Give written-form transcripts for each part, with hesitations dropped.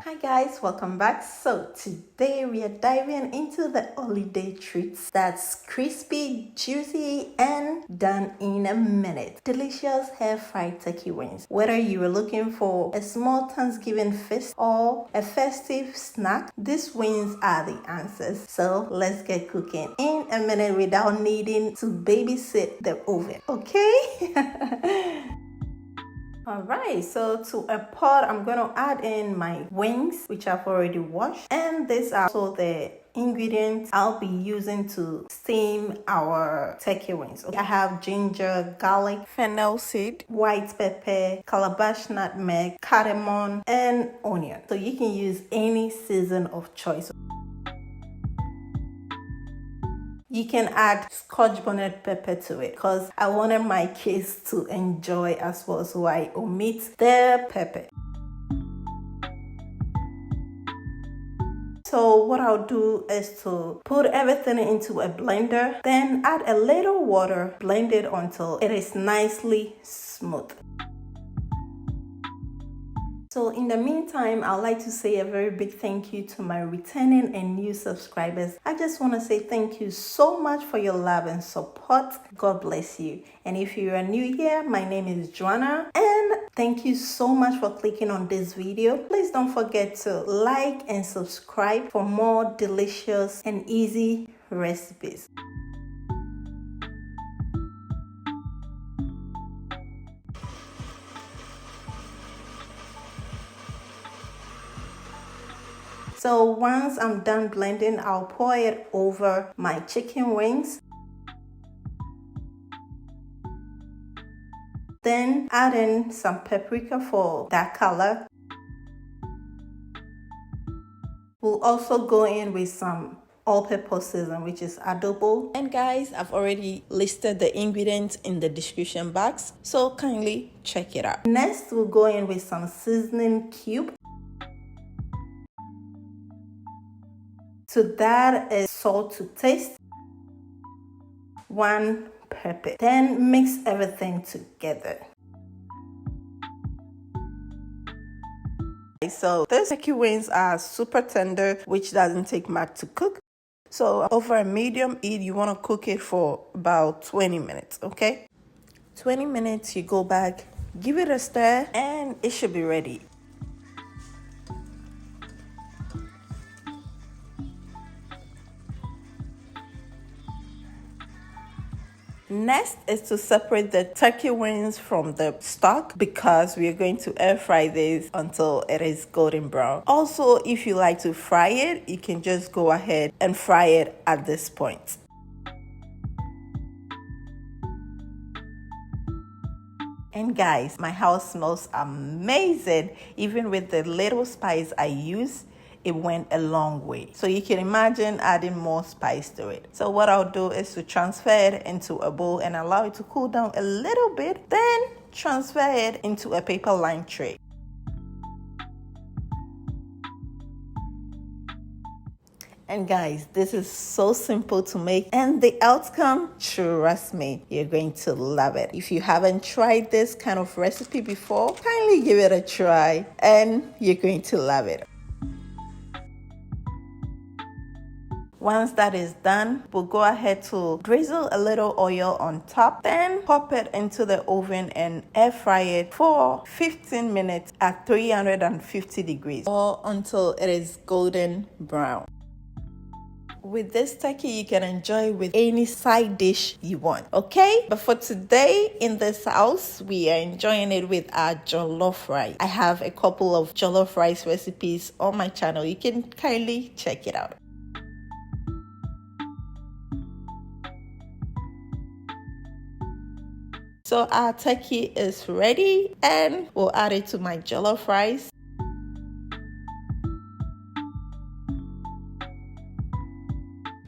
Hi guys, welcome back. So today we are diving into the holiday treats that's crispy, juicy, and done in a minute. Delicious air-fried turkey wings. Whether you are looking for a small Thanksgiving feast or a festive snack, these wings are the answers. So let's get cooking in a minute without needing to babysit the oven, okay? Alright, so to a pot, I'm going to add in my wings, which I've already washed. And these are also the ingredients I'll be using to steam our turkey wings. I have ginger, garlic, fennel seed, white pepper, calabash, nutmeg, cardamom, and onion. So you can use any season of choice. You can add scotch bonnet pepper to it because I wanted my kids to enjoy as well, so I omit the pepper. So what I'll do is to put everything into a blender, then add a little water, blend it until it is nicely smooth. So in the meantime, I'd like to say a very big thank you to my returning and new subscribers. I just want to say thank you so much for your love and support. God bless you. And if you are new here, my name is Joanna, and thank you so much for clicking on this video. Please don't forget to like and subscribe for more delicious and easy recipes. So once I'm done blending, I'll pour it over my chicken wings. Then add in some paprika for that color. We'll also go in with some all-purpose seasoning, which is Adobe. And guys, I've already listed the ingredients in the description box, so kindly check it out. Next, we'll go in with some seasoning cube. So that is salt to taste, 1 pepper. Then mix everything together. So these turkey wings are super tender, which doesn't take much to cook. So over a medium heat, you want to cook it for about 20 minutes, okay? 20 minutes, you go back, give it a stir, and it should be ready. Next is to separate the turkey wings from the stock because we are going to air fry this until it is golden brown. Also, if you like to fry it, you can just go ahead and fry it at this point. And guys, my house smells amazing. Even with the little spice I use, it went a long way. So you can imagine adding more spice to it. So what I'll do is to transfer it into a bowl and allow it to cool down a little bit. Then transfer it into a paper lined tray. And guys, this is so simple to make, and the outcome, trust me, you're going to love it. If you haven't tried this kind of recipe before, kindly give it a try and you're going to love it. Once that is done, we'll go ahead to drizzle a little oil on top, then pop it into the oven and air fry it for 15 minutes at 350 degrees or until it is golden brown. With this turkey, you can enjoy with any side dish you want, okay? But for today in this house, we are enjoying it with our jollof rice. I have a couple of jollof rice recipes on my channel. You can kindly check it out. So our turkey is ready and we'll add it to my jollof rice.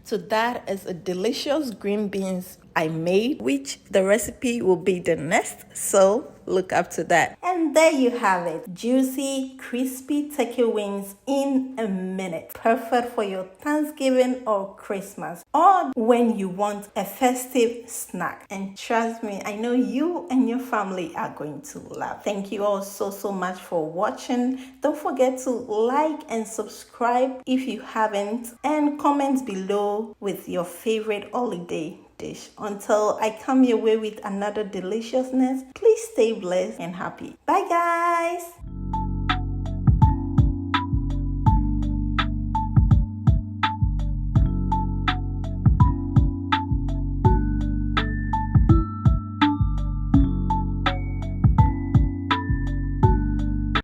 So that is a delicious green beans I made, which the recipe will be the next, so look up to that. And there you have it, juicy, crispy turkey wings in a minute. Perfect for your Thanksgiving or Christmas, or when you want a festive snack. And trust me, I know you and your family are going to love. Thank you all so much for watching. Don't forget to like and subscribe if you haven't, and comment below with your favorite holiday dish. Until I come your way with another deliciousness, please stay blessed and happy. Bye guys.